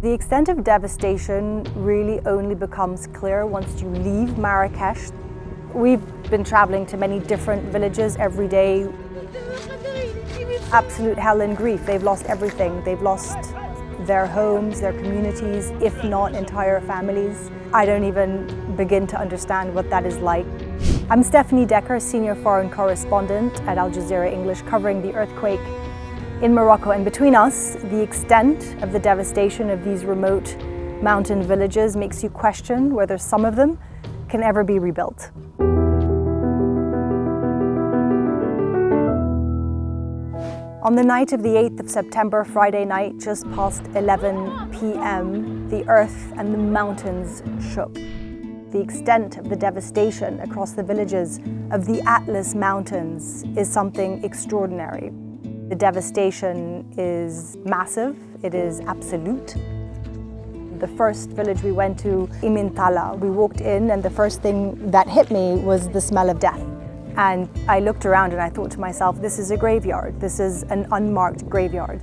The extent of devastation really only becomes clear once you leave Marrakesh. We've been traveling to many different villages every day. Absolute hell and grief. They've lost everything. They've lost their homes, their communities, if not entire families. I don't even begin to understand what that is like. I'm Stephanie Decker, Senior Foreign Correspondent at Al Jazeera English, covering the earthquake in Morocco. And between us, the extent of the devastation of these remote mountain villages makes you question whether some of them can ever be rebuilt. On the night of the 8th of September, Friday night, just past 11 p.m., the earth and the mountains shook. The extent of the devastation across the villages of the Atlas Mountains is something extraordinary. The devastation is massive, it is absolute. The first village we went to, Imintala, we walked in and the first thing that hit me was the smell of death. And I looked around and I thought to myself, this is a graveyard. This is an unmarked graveyard.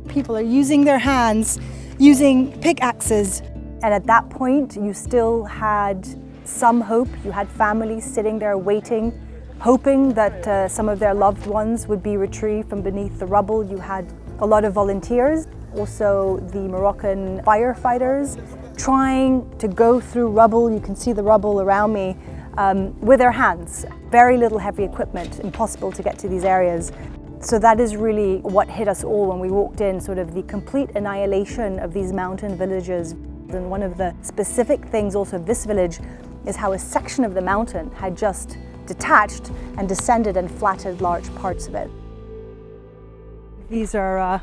People are using their hands, using pickaxes. And at that point, you still had some hope. You had families sitting there waiting, hoping that some of their loved ones would be retrieved from beneath the rubble. You had a lot of volunteers, also the Moroccan firefighters, trying to go through rubble. You can see the rubble around me. With their hands. Very little heavy equipment, impossible to get to these areas. So that is really what hit us all when we walked in, sort of the complete annihilation of these mountain villages. And one of the specific things also of this village is how a section of the mountain had just detached and descended and flattened large parts of it. These are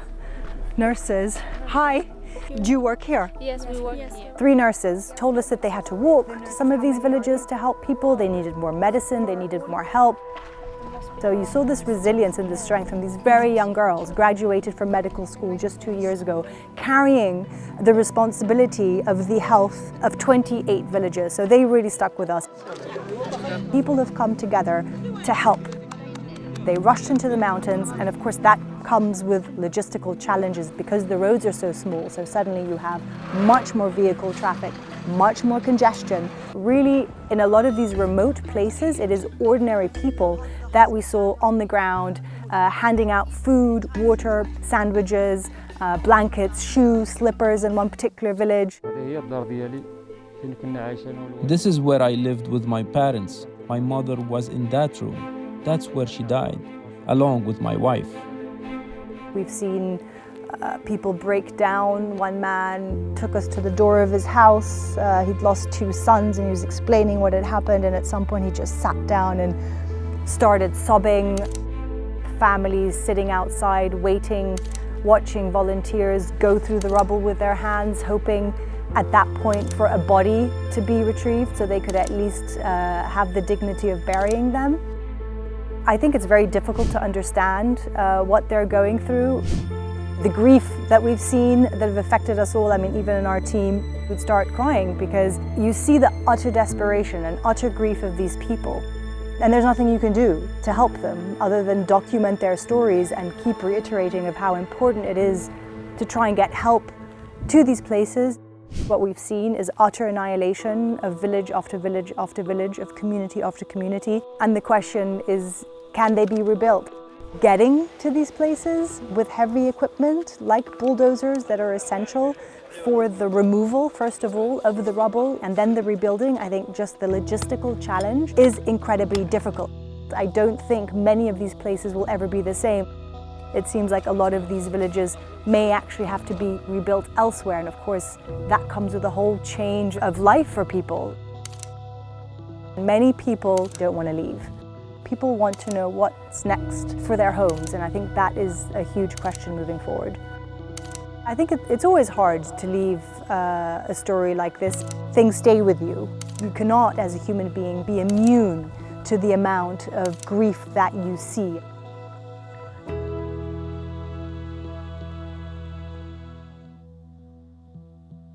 nurses. Hi. Do you work here? Yes, we work here. 3 nurses told us that they had to walk to some of these villages to help people. They needed more medicine, they needed more help. So you saw this resilience and this strength from these very young girls, graduated from medical school just 2 years ago, carrying the responsibility of the health of 28 villages. So they really stuck with us. People have come together to help. They rushed into the mountains, and of course that comes with logistical challenges because the roads are so small. So suddenly you have much more vehicle traffic, much more congestion. Really, in a lot of these remote places, it is ordinary people that we saw on the ground, handing out food, water, sandwiches, blankets, shoes, slippers in one particular village. This is where I lived with my parents. My mother was in that room. That's where she died, along with my wife. We've seen people break down. One man took us to the door of his house. He'd lost 2 sons and he was explaining what had happened, and at some point he just sat down and started sobbing. Families sitting outside waiting, watching volunteers go through the rubble with their hands, hoping at that point for a body to be retrieved so they could at least have the dignity of burying them. I think it's very difficult to understand what they're going through. The grief that we've seen that have affected us all, I mean, even in our team, we'd start crying because you see the utter desperation and utter grief of these people. And there's nothing you can do to help them other than document their stories and keep reiterating of how important it is to try and get help to these places. What we've seen is utter annihilation of village after village after village, of community after community. And the question is, can they be rebuilt? Getting to these places with heavy equipment like bulldozers that are essential for the removal, first of all, of the rubble and then the rebuilding, I think just the logistical challenge is incredibly difficult. I don't think many of these places will ever be the same. It seems like a lot of these villages may actually have to be rebuilt elsewhere, and of course that comes with a whole change of life for people. Many people don't want to leave. People want to know what's next for their homes, and I think that is a huge question moving forward. I think it's always hard to leave a story like this. Things stay with you. You cannot, as a human being, be immune to the amount of grief that you see.